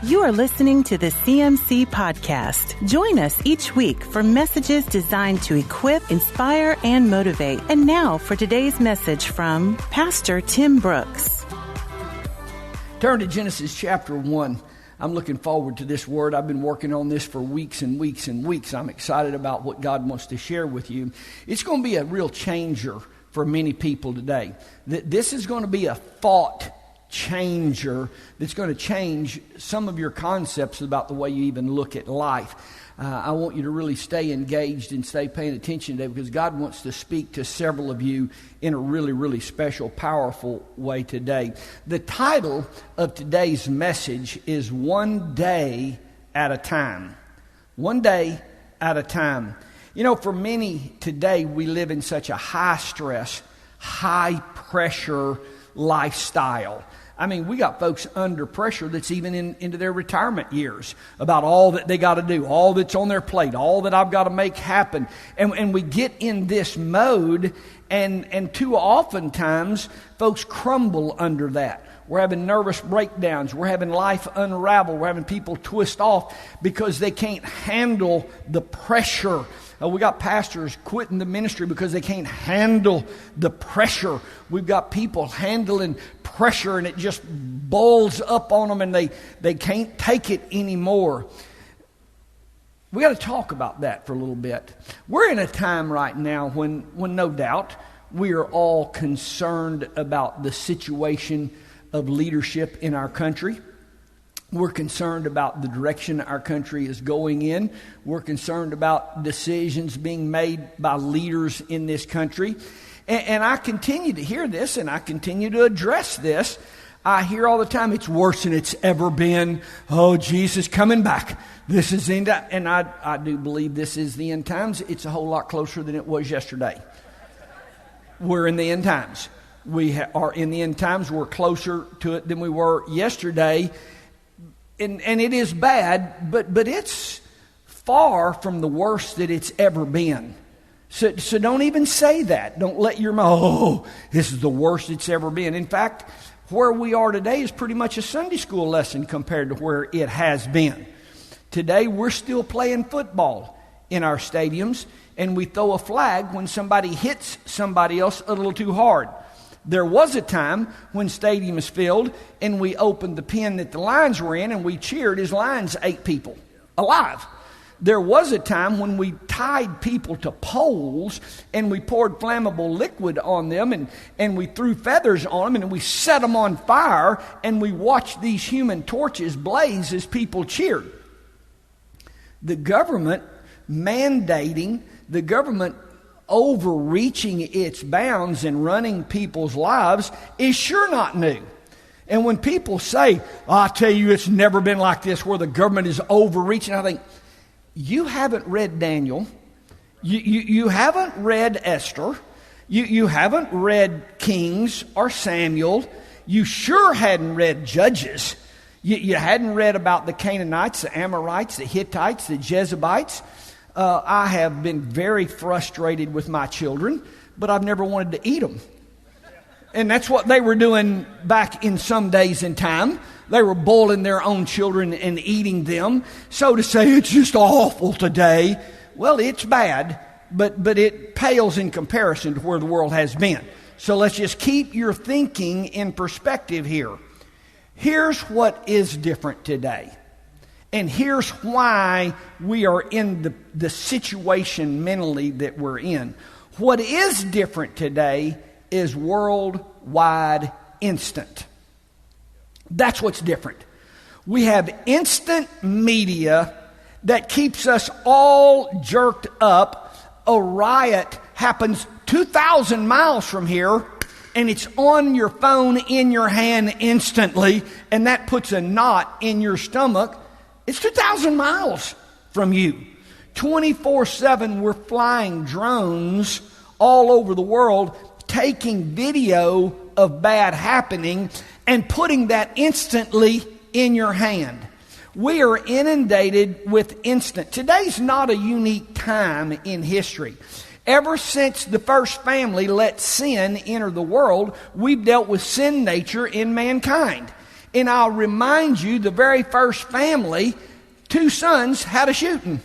You are listening to the CMC Podcast. Join us each week for messages designed to equip, inspire, and motivate. And now for today's message from Pastor Tim Brooks. Turn to Genesis chapter 1. I'm looking forward to this word. I've been working on this for weeks and weeks and weeks. I'm excited about what God wants to share with you. It's going to be a real changer for many people today. This is going to be a thought changer that's going to change some of your concepts about the way you even look at life. I want you to really stay engaged and stay paying attention today because God wants to speak to several of you in a really, really special, powerful way today. The title of today's message is One Day at a Time. One day at a time. You know, for many today, we live in such a high stress, high pressure lifestyle. I mean, we got folks under pressure that's even into their retirement years about all that they got to do, all that's on their plate, all that I've got to make happen. And we get in this mode, and too often times folks crumble under that. We're having nervous breakdowns. We're having life unravel. We're having people twist off because they can't handle the pressure. We got pastors quitting the ministry because they can't handle the pressure. We've got people handling pressure and it just boils up on them and they can't take it anymore. We got to talk about that for a little bit. We're in a time right now when no doubt we are all concerned about the situation of leadership in our country. We're concerned about the direction our country is going in. We're concerned about decisions being made by leaders in this country. And I continue to hear this, and I continue to address this. I hear all the time, it's worse than it's ever been. Oh, Jesus coming back. This is the end. And I do believe this is the end times. It's a whole lot closer than it was yesterday. We're in the end times. We are in the end times. We're closer to it than we were yesterday. And it is bad, but it's far from the worst that it's ever been. So don't even say that. Don't let your mouth, this is the worst it's ever been. In fact, where we are today is pretty much a Sunday school lesson compared to where it has been. Today, we're still playing football in our stadiums, and we throw a flag when somebody hits somebody else a little too hard. There was a time when stadium is filled and we opened the pen that the Lions were in and we cheered as Lions ate people alive. There was a time when we tied people to poles and we poured flammable liquid on them and we threw feathers on them and we set them on fire and we watched these human torches blaze as people cheered. The government mandating, the government overreaching its bounds and running people's lives is sure not new. And when people say, I tell you, it's never been like this where the government is overreaching, I think, you haven't read Daniel. You haven't read Esther. You haven't read Kings or Samuel. You sure hadn't read Judges. You hadn't read about the Canaanites, the Amorites, the Hittites, the Jebusites. I have been very frustrated with my children, but I've never wanted to eat them. And that's what they were doing back in some days in time. They were boiling their own children and eating them. So to say it's just awful today, well, it's bad, but it pales in comparison to where the world has been. So let's just keep your thinking in perspective here. Here's what is different today. And here's why we are in the situation mentally that we're in. What is different today is worldwide instant. That's what's different. We have instant media that keeps us all jerked up. A riot happens 2,000 miles from here, and it's on your phone in your hand instantly, and that puts a knot in your stomach. It's 2,000 miles from you. 24/7, we're flying drones all over the world, taking video of bad happening and putting that instantly in your hand. We are inundated with instant. Today's not a unique time in history. Ever since the first family let sin enter the world, we've dealt with sin nature in mankind. And I'll remind you, the very first family, 2 sons had a shooting.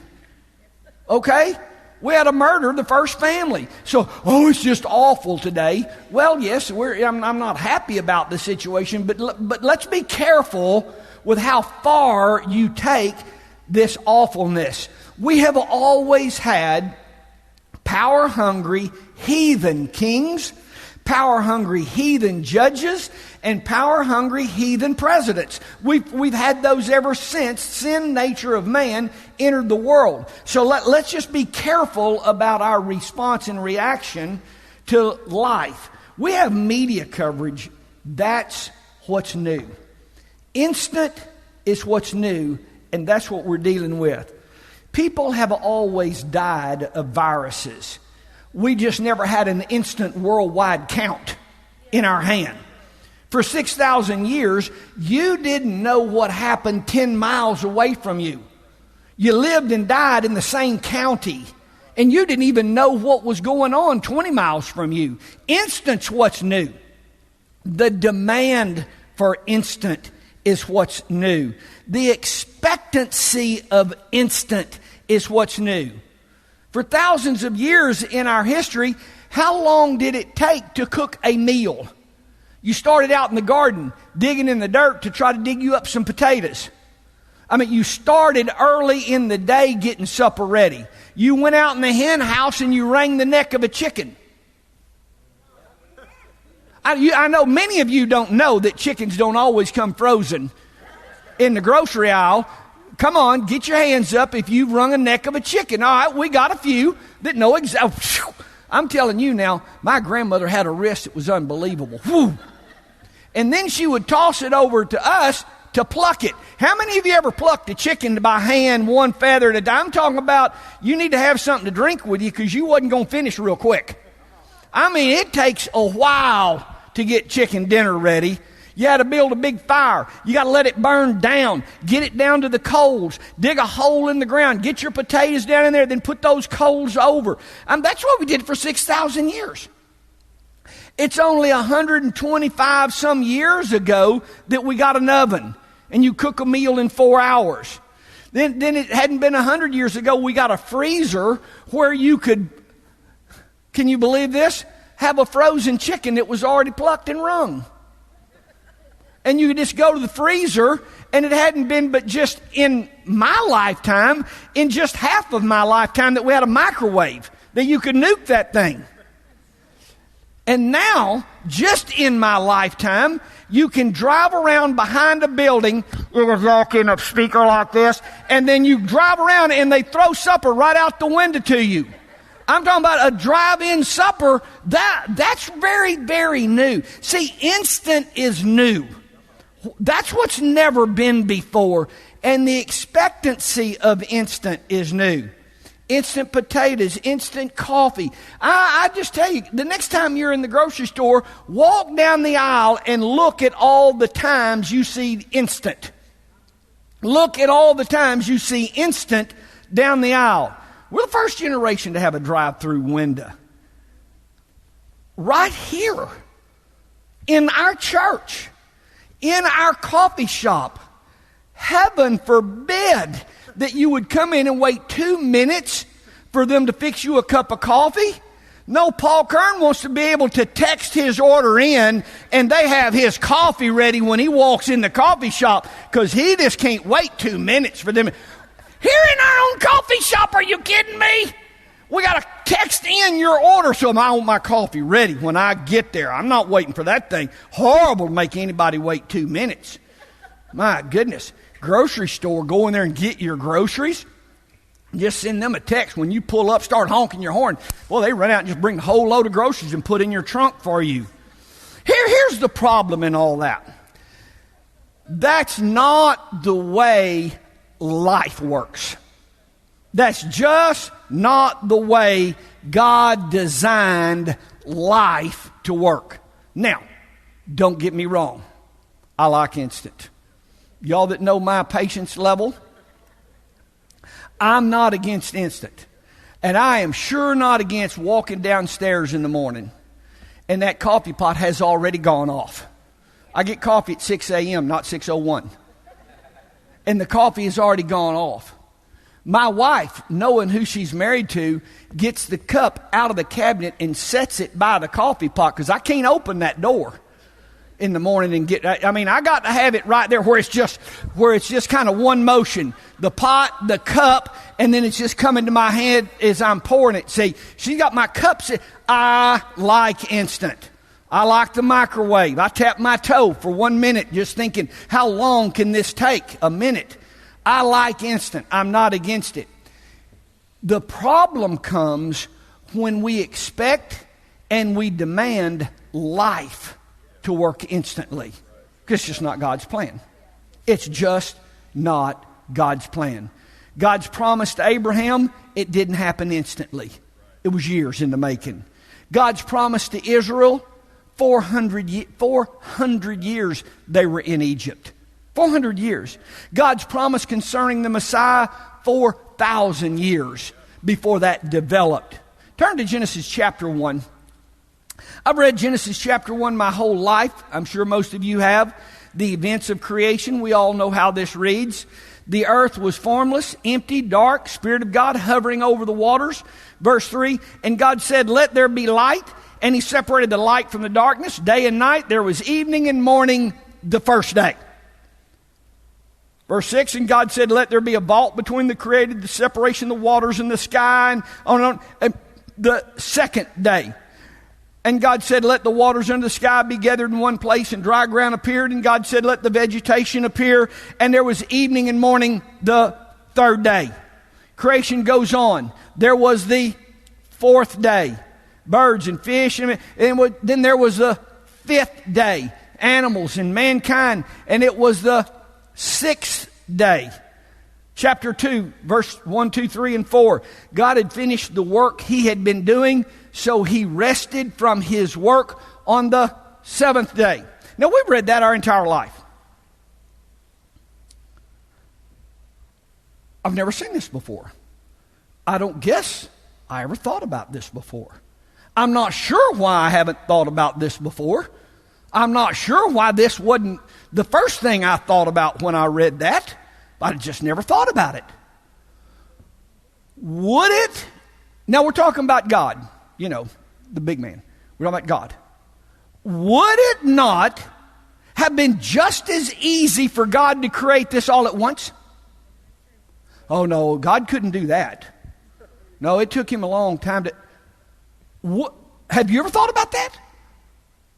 Okay? We had a murder, the first family. So, it's just awful today. Well, yes, I'm not happy about the situation, but let's be careful with how far you take this awfulness. We have always had power-hungry heathen kings, power-hungry heathen judges, and power-hungry heathen presidents. We've had those ever since sin nature of man entered the world. So let's just be careful about our response and reaction to life. We have media coverage. That's what's new. Instant is what's new, and that's what we're dealing with. People have always died of viruses. We just never had an instant worldwide count in our hand. For 6,000 years, you didn't know what happened 10 miles away from you. You lived and died in the same county, and you didn't even know what was going on 20 miles from you. Instant's what's new. The demand for instant is what's new. The expectancy of instant is what's new. For thousands of years in our history, how long did it take to cook a meal? You started out in the garden, digging in the dirt to try to dig you up some potatoes. You started early in the day getting supper ready. You went out in the hen house and you wrung the neck of a chicken. I know many of you don't know that chickens don't always come frozen in the grocery aisle. Come on, get your hands up if you've wrung a neck of a chicken. All right, we got a few that know exactly. I'm telling you now, my grandmother had a wrist that was unbelievable. Whew. And then she would toss it over to us to pluck it. How many of you ever plucked a chicken by hand, one feather at a time? I'm talking about you need to have something to drink with you because you wasn't going to finish real quick. It takes a while to get chicken dinner ready. You had to build a big fire. You got to let it burn down. Get it down to the coals. Dig a hole in the ground. Get your potatoes down in there. Then put those coals over. That's what we did for 6,000 years. It's only 125 some years ago that we got an oven. And you cook a meal in 4 hours. Then it hadn't been 100 years ago. We got a freezer where you could, can you believe this? Have a frozen chicken that was already plucked and wrung. And you could just go to the freezer, and it hadn't been but just in my lifetime, in just half of my lifetime, that we had a microwave, that you could nuke that thing. And now, just in my lifetime, you can drive around behind a building, you would walk in a speaker like this, and then you drive around and they throw supper right out the window to you. I'm talking about a drive-in supper. That's very, very new. See, instant is new. That's what's never been before. And the expectancy of instant is new. Instant potatoes, instant coffee. I just tell you, the next time you're in the grocery store, walk down the aisle and look at all the times you see instant. Look at all the times you see instant down the aisle. We're the first generation to have a drive-through window. Right here, in our church, in our coffee shop. Heaven forbid that you would come in and wait 2 minutes for them to fix you a cup of coffee. No, Paul Kern wants to be able to text his order in and they have his coffee ready when he walks in the coffee shop because he just can't wait 2 minutes for them. Here in our own coffee shop, are you kidding me? We got to text in your order so I want my coffee ready when I get there. I'm not waiting for that thing. Horrible to make anybody wait 2 minutes. My goodness. Grocery store, go in there and get your groceries. Just send them a text. When you pull up, start honking your horn. Well, they run out and just bring a whole load of groceries and put in your trunk for you. Here's the problem in all that. That's not the way life works. That's just not the way God designed life to work. Now, don't get me wrong. I like instant. Y'all that know my patience level, I'm not against instant. And I am sure not against walking downstairs in the morning and that coffee pot has already gone off. I get coffee at 6 a.m., not 6:01. And the coffee has already gone off. My wife, knowing who she's married to, gets the cup out of the cabinet and sets it by the coffee pot because I can't open that door in the morning and I got to have it right there where it's just kind of one motion. The pot, the cup, and then it's just coming to my head as I'm pouring it. See, she's got my cups. I like instant. I like the microwave. I tap my toe for 1 minute just thinking, how long can this take? A minute. I like instant. I'm not against it. The problem comes when we expect and we demand life to work instantly. Because it's just not God's plan. It's just not God's plan. God's promise to Abraham, it didn't happen instantly. It was years in the making. God's promise to Israel, 400 years they were in Egypt. 400 years. God's promise concerning the Messiah, 4,000 years before that developed. Turn to Genesis chapter 1. I've read Genesis chapter 1 my whole life. I'm sure most of you have. The events of creation, we all know how this reads. The earth was formless, empty, dark, Spirit of God hovering over the waters. Verse 3, and God said, let there be light. And He separated the light from the darkness. Day and night, there was evening and morning the first day. Verse 6, and God said, let there be a vault between the created, the separation of the waters and the sky, and on and on. And the second day. And God said, let the waters under the sky be gathered in one place, and dry ground appeared. And God said, let the vegetation appear. And there was evening and morning the third day. Creation goes on. There was the fourth day. Birds and fish. And then there was the fifth day. Animals and mankind. And it was the sixth day. Chapter 2, verse 1, 2, 3, and 4. God had finished the work He had been doing, so He rested from His work on the seventh day. Now, we've read that our entire life. I've never seen this before. I don't guess I ever thought about this before. I'm not sure why I haven't thought about this before. I'm not sure why this wasn't the first thing I thought about when I read that. I just never thought about it. Would it? Now we're talking about God, the big man. We're talking about God. Would it not have been just as easy for God to create this all at once? Oh no, God couldn't do that. No, it took Him a long time to... Have you ever thought about that?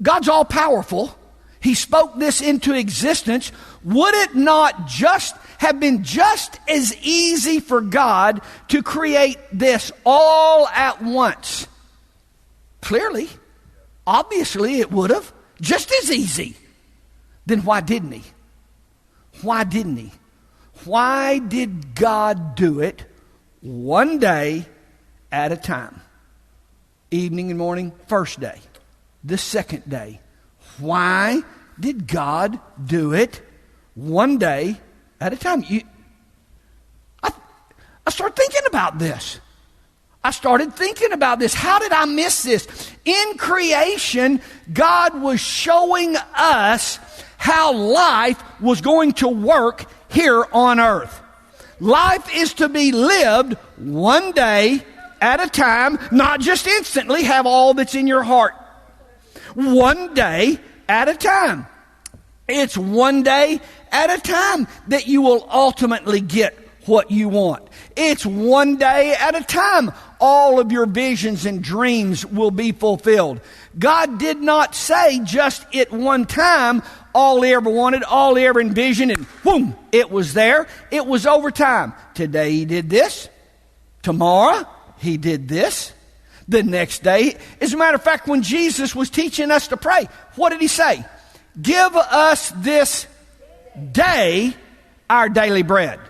God's all powerful. He spoke this into existence. Would it not just have been just as easy for God to create this all at once? Clearly, obviously it would have. Just as easy. Then why didn't He? Why didn't He? Why did God do it one day at a time? Evening and morning, first day. The second day. Why did God do it one day at a time? I started thinking about this. How did I miss this? In creation, God was showing us how life was going to work here on earth. Life is to be lived one day at a time, not just instantly have all that's in your heart. One day at a time. It's one day at a time that you will ultimately get what you want. It's one day at a time all of your visions and dreams will be fulfilled. God did not say just at one time all He ever wanted, all He ever envisioned, and boom, it was there. It was over time. Today He did this. Tomorrow He did this. The next day. As a matter of fact, when Jesus was teaching us to pray, what did He say? Give us this day our daily bread.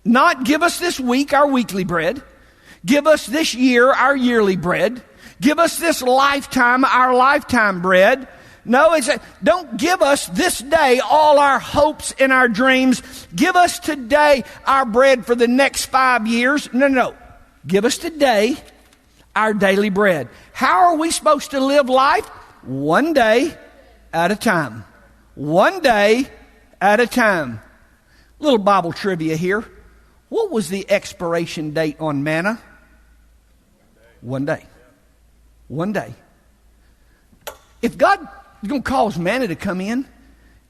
Not give us this week our weekly bread. Give us this year our yearly bread. Give us this lifetime our lifetime bread. No, it's don't give us this day all our hopes and our dreams. Give us today our bread for the next 5 years. No. Give us today our daily bread. How are we supposed to live life? One day at a time. One day at a time. Little Bible trivia here. What was the expiration date on manna? One day. One day. If God was going to cause manna to come in,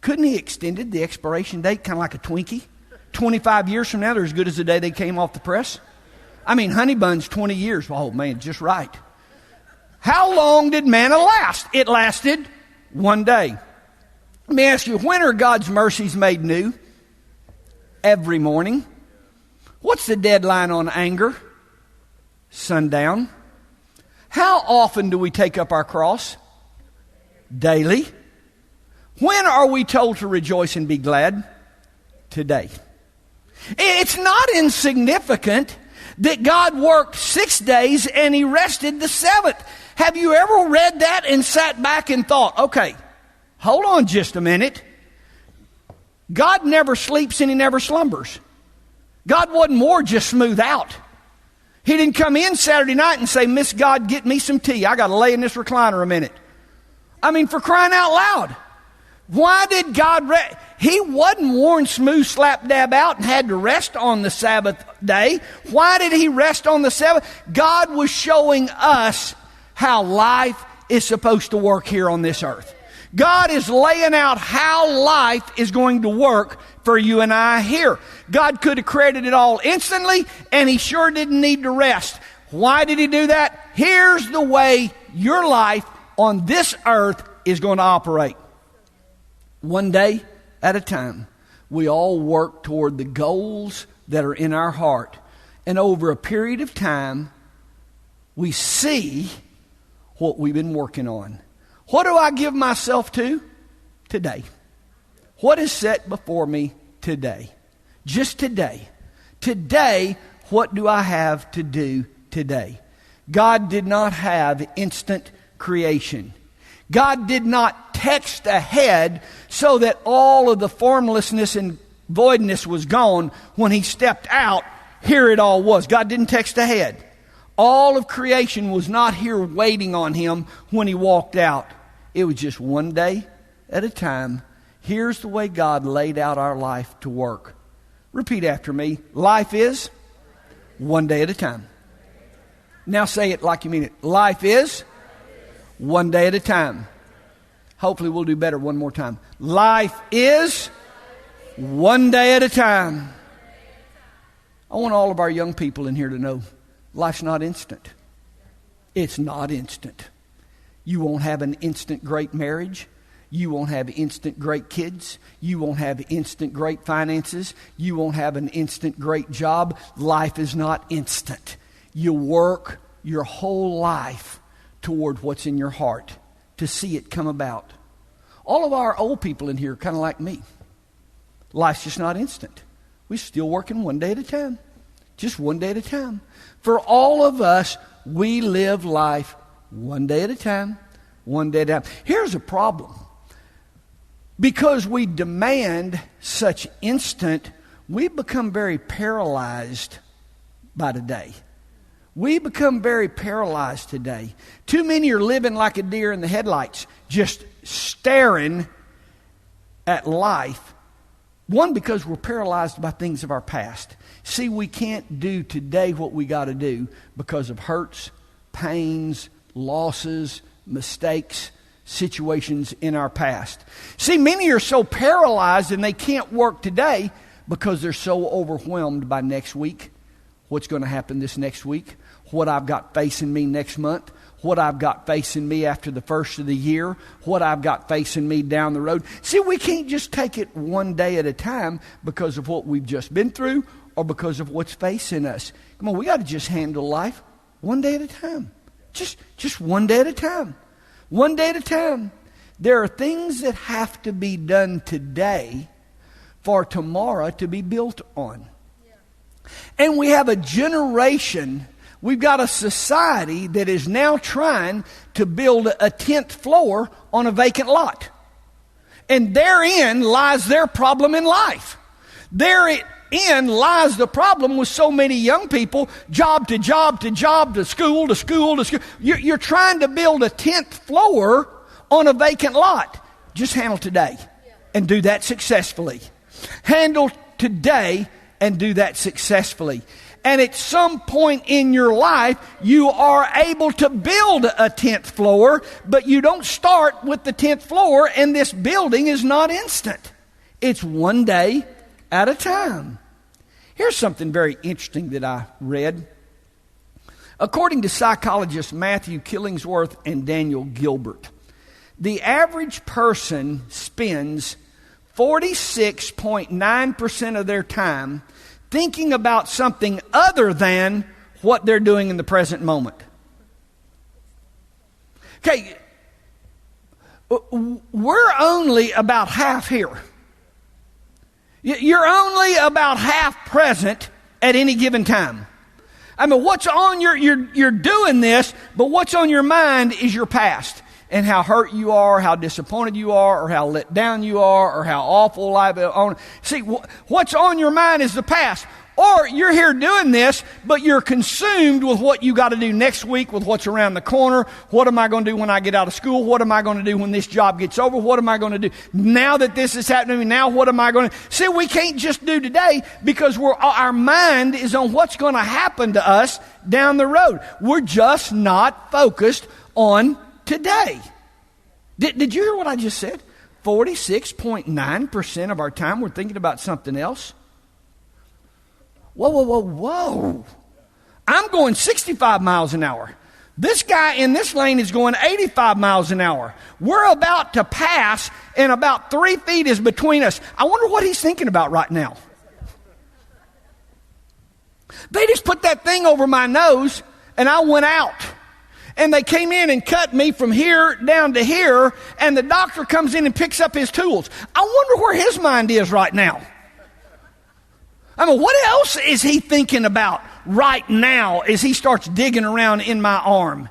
couldn't he extended the expiration date kind of like a Twinkie? 25 years from now, they're as good as the day they came off the press. I mean, honey buns, 20 years. Oh, man, just right. How long did manna last? It lasted one day. Let me ask you, when are God's mercies made new? Every morning. What's the deadline on anger? Sundown. How often do we take up our cross? Daily. When are we told to rejoice and be glad? Today. It's not insignificant that God worked 6 days and he rested the seventh. Have you ever read that and sat back and thought, okay, hold on just a minute. God never sleeps and he never slumbers. God wasn't more just smooth out. He didn't come in Saturday night and say, Miss God, get me some tea. I got to lay in this recliner a minute. I mean, for crying out loud. Why did God rest? He wasn't worn smooth slap dab out and had to rest on the Sabbath day. Why did he rest on the Sabbath? God was showing us how life is supposed to work here on this earth. God is laying out how life is going to work for you and I here. God could have created it all instantly, and he sure didn't need to rest. Why did he do that? Here's the way your life on this earth is going to operate. One day at a time, we all work toward the goals that are in our heart. And over a period of time, we see what we've been working on. What do I give myself to? Today. What is set before me today? Just today. Today, what do I have to do today? God did not have instant creation. God did not text ahead so that all of the formlessness and voidness was gone. When he stepped out, here it all was. God didn't text ahead. All of creation was not here waiting on him when he walked out. It was just one day at a time. Here's the way God laid out our life to work. Repeat after me. Life is one day at a time. Now say it like you mean it. Life is one day at a time. Hopefully we'll do better one more time. Life is one day at a time. I want all of our young people in here to know life's not instant. It's not instant. You won't have an instant great marriage. You won't have instant great kids. You won't have instant great finances. You won't have an instant great job. Life is not instant. You work your whole life toward what's in your heart to see it come about. All of our old people in here are kind of like me. Life's just not instant. We're still working one day at a time. Just one day at a time. For all of us, we live life one day at a time. One day at a time. Here's a problem. Because we demand such instant, we become very paralyzed by today. We become very paralyzed today. Too many are living like a deer in the headlights, just staring at life. One, because we're paralyzed by things of our past. See, we can't do today what we got to do because of hurts, pains, losses, mistakes, situations in our past. See, many are so paralyzed and they can't work today because they're so overwhelmed by next week. What's going to happen this next week? What I've got facing me next month? What I've got facing me after the first of the year? What I've got facing me down the road? See, we can't just take it one day at a time because of what we've just been through or because of what's facing us. Come on, we got to just handle life one day at a time. Just one day at a time. One day at a time. There are things that have to be done today for tomorrow to be built on. And we have a generation, we've got a society that is now trying to build a 10th floor on a vacant lot. And therein lies their problem in life. Therein lies the problem with so many young people, job to job to job, to school to school to school. You're trying to build a 10th floor on a vacant lot. just handle today and do that successfully. Handle today and do that successfully. And at some point in your life, you are able to build a 10th floor, but you don't start with the 10th floor, and this building is not instant. It's one day at a time. Here's something very interesting that I read. According to psychologists Matthew Killingsworth and Daniel Gilbert, the average person spends 46.9% of their time thinking about something other than what they're doing in the present moment. Okay, we're only about half here. You're only about half present at any given time. I mean, what's on you're doing this, but what's on your mind is your past. And how hurt you are, how disappointed you are, or how let down you are, or how awful life is on. See, what's on your mind is the past. Or you're here doing this, but you're consumed with what you got to do next week, with what's around the corner. What am I going to do when I get out of school? What am I going to do when this job gets over? What am I going to do now that this is happening to me? Now what am I going to... See, we can't just do today because our mind is on what's going to happen to us down the road. We're just not focused on today. Did you hear what I just said? 46.9% of our time we're thinking about something else. Whoa. I'm going 65 miles an hour. This guy in this lane is going 85 miles an hour. We're about to pass, and about 3 feet is between us. I wonder what he's thinking about right now. They just put that thing over my nose, and I went out. And they came in and cut me from here down to here, and the doctor comes in and picks up his tools. I wonder where his mind is right now. I mean, what else is he thinking about right now as he starts digging around in my arm?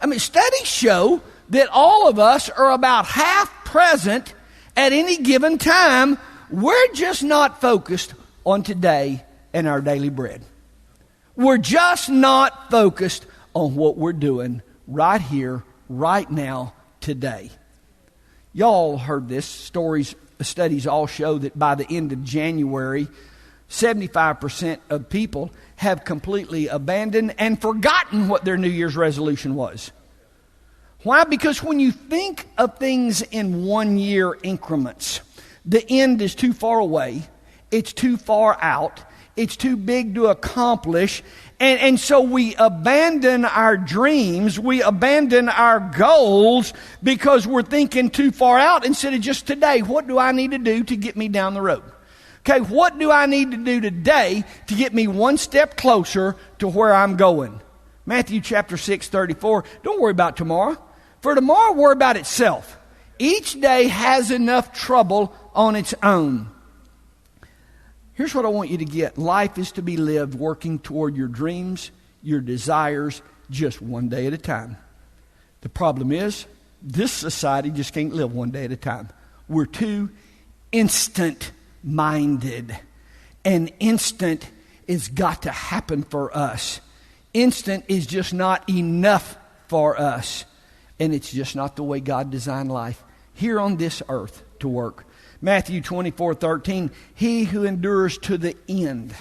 I mean, studies show that all of us are about half present at any given time. We're just not focused on today and our daily bread. We're just not focused on what we're doing right here, right now, today. Y'all heard this. Studies all show that by the end of January, 75% of people have completely abandoned and forgotten what their New Year's resolution was. Why? Because when you think of things in 1 year increments, the end is too far away, it's too far out, it's too big to accomplish, and so we abandon our dreams, we abandon our goals because we're thinking too far out instead of just today. What do I need to do to get me down the road? Okay, what do I need to do today to get me one step closer to where I'm going? Matthew chapter 6:34. Don't worry about tomorrow. For tomorrow will worry about itself. Each day has enough trouble on its own. Here's what I want you to get. Life is to be lived working toward your dreams, your desires, just one day at a time. The problem is, this society just can't live one day at a time. We're too instant-minded. And instant has got to happen for us. Instant is just not enough for us. And it's just not the way God designed life here on this earth to work. Matthew 24:13, he who endures to the end.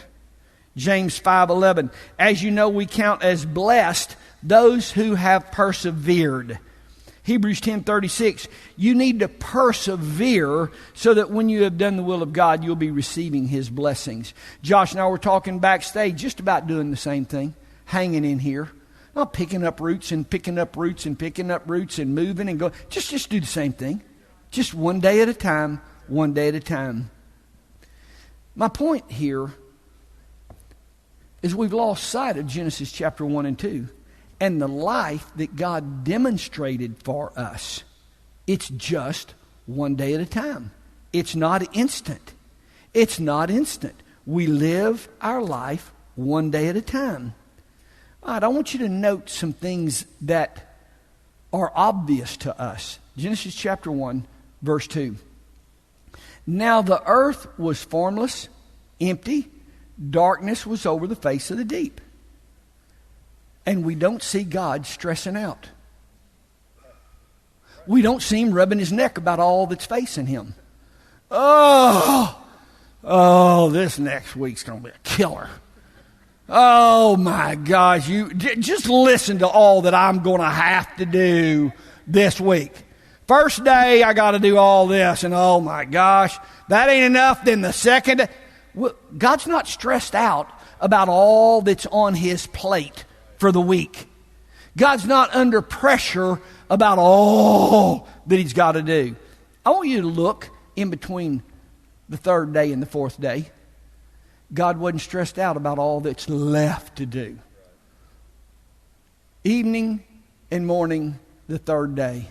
James 5:11, as you know, we count as blessed those who have persevered. Hebrews 10:36, you need to persevere so that when you have done the will of God, you'll be receiving His blessings. Josh and I were talking backstage just about doing the same thing, hanging in here. Not picking up roots and picking up roots and picking up roots and moving and going. Just do the same thing. Just one day at a time. One day at a time. My point here is we've lost sight of Genesis chapter 1 and 2 and the life that God demonstrated for us. It's just one day at a time. It's not instant. It's not instant. We live our life one day at a time. All right, I want you to note some things that are obvious to us. Genesis chapter 1, verse 2. Now the earth was formless, empty, darkness was over the face of the deep. And we don't see God stressing out. we don't see him rubbing his neck about all that's facing him. This next week's going to be a killer. Oh my gosh, you just listen to all that I'm going to have to do this week. First day, I got to do all this, and oh my gosh, that ain't enough. Then the second day, well, God's not stressed out about all that's on his plate for the week. God's not under pressure about all that he's got to do. I want you to look in between the third day and the fourth day. God wasn't stressed out about all that's left to do. Evening and morning, the third day.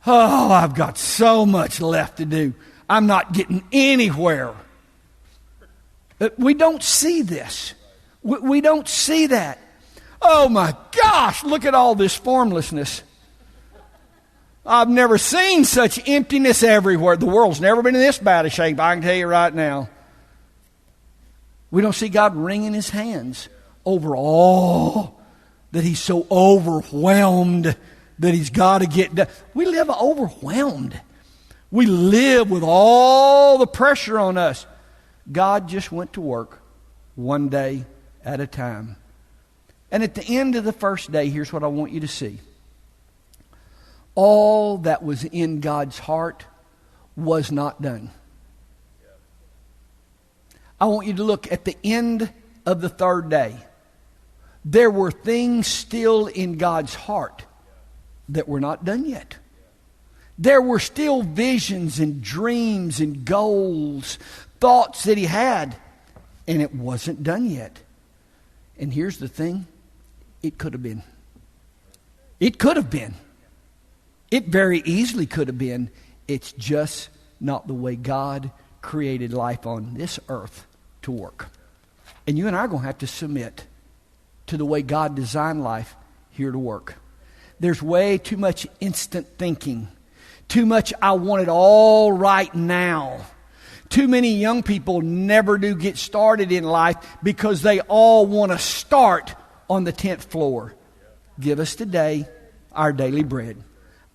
Oh, I've got so much left to do. I'm not getting anywhere. We don't see this. We don't see that. Oh my gosh, look at all this formlessness. I've never seen such emptiness everywhere. The world's never been in this bad a shape, I can tell you right now. We don't see God wringing his hands over all that he's so overwhelmed that he's got to get done. We live overwhelmed. We live with all the pressure on us. God just went to work one day at a time. And at the end of the first day, here's what I want you to see. All that was in God's heart was not done. I want you to look at the end of the third day. There were things still in God's heart that were not done yet. There were still visions and dreams and goals, thoughts that he had, and it wasn't done yet. And here's the thing, it could have been. It could have been. It very easily could have been. It's just not the way God created life on this earth to work. And you and I are going to have to submit to the way God designed life here to work. There's way too much instant thinking. Too much I want it all right now. Too many young people never do get started in life because they all want to start on the 10th floor. Give us today our daily bread.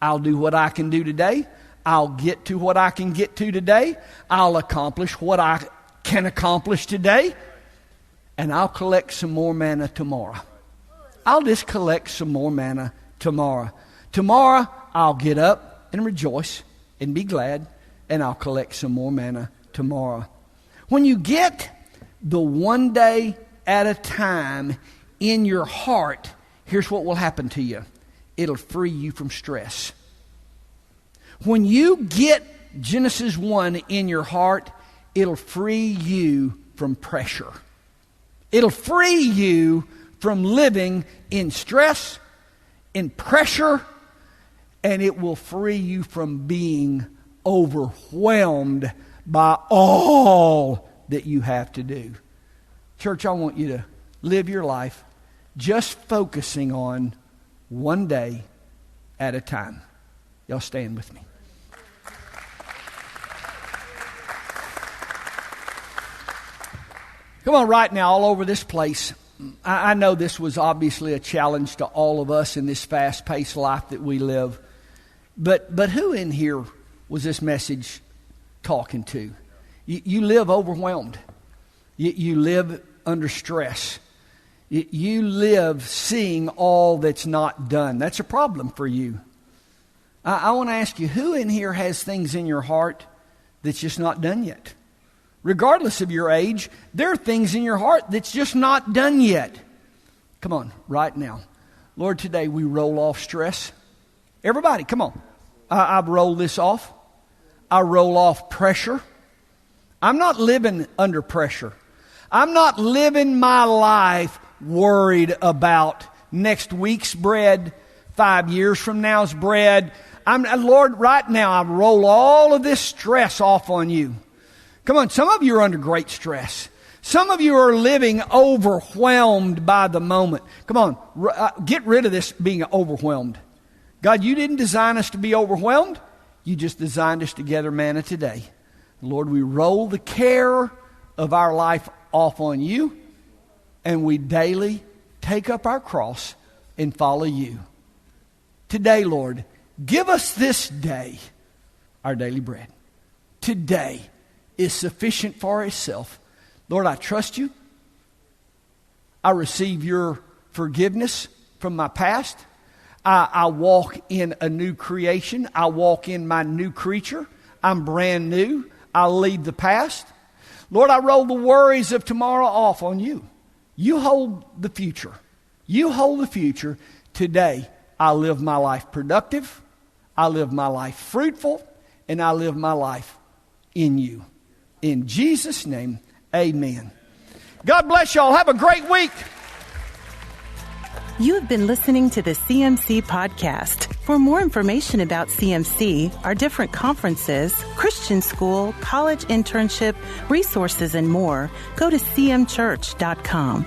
I'll do what I can do today. I'll get to what I can get to today. I'll accomplish what I can accomplish today. And I'll collect some more manna tomorrow. I'll just collect some more manna tomorrow. Tomorrow, I'll get up and rejoice and be glad, and I'll collect some more manna tomorrow. When you get the one day at a time in your heart, here's what will happen to you. It'll free you from stress. When you get Genesis 1 in your heart, it'll free you from pressure. It'll free you from living in stress, in pressure, and it will free you from being overwhelmed by all that you have to do. Church, I want you to live your life just focusing on one day at a time. Y'all stand with me. Come on, right now, all over this place. I know this was obviously a challenge to all of us in this fast-paced life that we live. But who in here was this message talking to? You live overwhelmed. You live under stress. You live seeing all that's not done. That's a problem for you. I want to ask you, who in here has things in your heart that's just not done yet? Regardless of your age, there are things in your heart that's just not done yet. Come on, right now. Lord, today we roll off stress. Everybody, come on. I've rolled this off. I roll off pressure. I'm not living under pressure. I'm not living my life worried about next week's bread, 5 years from now's bread. Lord, right now I roll all of this stress off on you. Come on, some of you are under great stress. Some of you are living overwhelmed by the moment. Come on, get rid of this being overwhelmed. God, you didn't design us to be overwhelmed. You just designed us to gather manna today. Lord, we roll the care of our life off on you, and we daily take up our cross and follow you. Today, Lord, Give us this day our daily bread. Today is sufficient for itself. Lord, I trust you. I receive your forgiveness from my past. I walk in a new creation. I walk in my new creature. I'm brand new. I leave the past. Lord, I roll the worries of tomorrow off on you. You hold the future. You hold the future. Today, I live my life productive. I live my life fruitful. And I live my life in you. In Jesus' name, amen. God bless y'all. Have a great week. You have been listening to the CMC Podcast. For more information about CMC, our different conferences, Christian school, college internship, resources, and more, go to cmchurch.com.